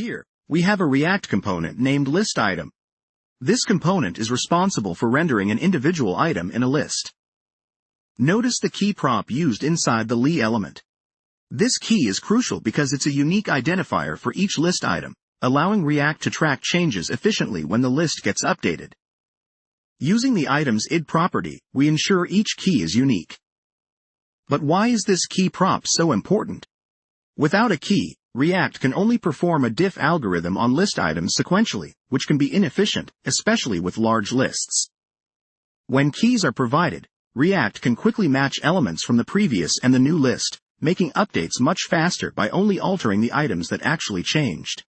Here, we have a React component named listItem. This component is responsible for rendering an individual item in a list. Notice the key prop used inside the li element. This key is crucial because it's a unique identifier for each list item, allowing React to track changes efficiently when the list gets updated. Using the item's id property, we ensure each key is unique. But why is this key prop so important? Without a key, React can only perform a diff algorithm on list items sequentially, which can be inefficient, especially with large lists. When keys are provided, React can quickly match elements from the previous and the new list, making updates much faster by only altering the items that actually changed.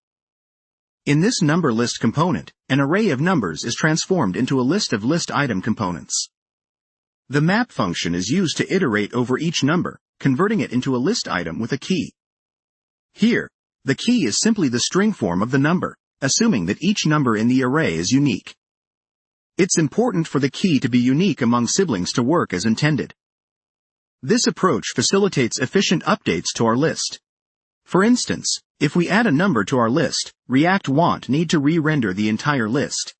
In this number list component, an array of numbers is transformed into a list of list item components. The map function is used to iterate over each number, converting it into a list item with a key. Here, the key is simply the string form of the number, assuming that each number in the array is unique. It's important for the key to be unique among siblings to work as intended. This approach facilitates efficient updates to our list. For instance, if we add a number to our list, React won't need to re-render the entire list.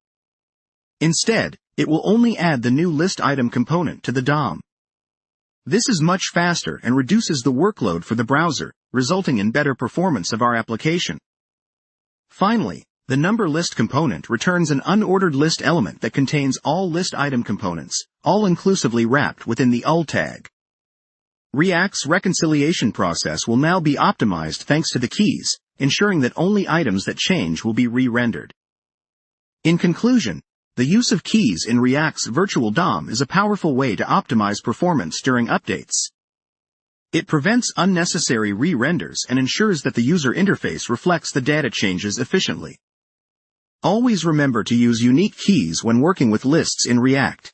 Instead, it will only add the new list item component to the DOM. This is much faster and reduces the workload for the browser, resulting in better performance of our application. Finally, the number list component returns an unordered list element that contains all list item components, all inclusively wrapped within the ul tag. React's reconciliation process will now be optimized thanks to the keys, ensuring that only items that change will be re-rendered. In conclusion, the use of keys in React's virtual DOM is a powerful way to optimize performance during updates. It prevents unnecessary re-renders and ensures that the user interface reflects the data changes efficiently. Always remember to use unique keys when working with lists in React.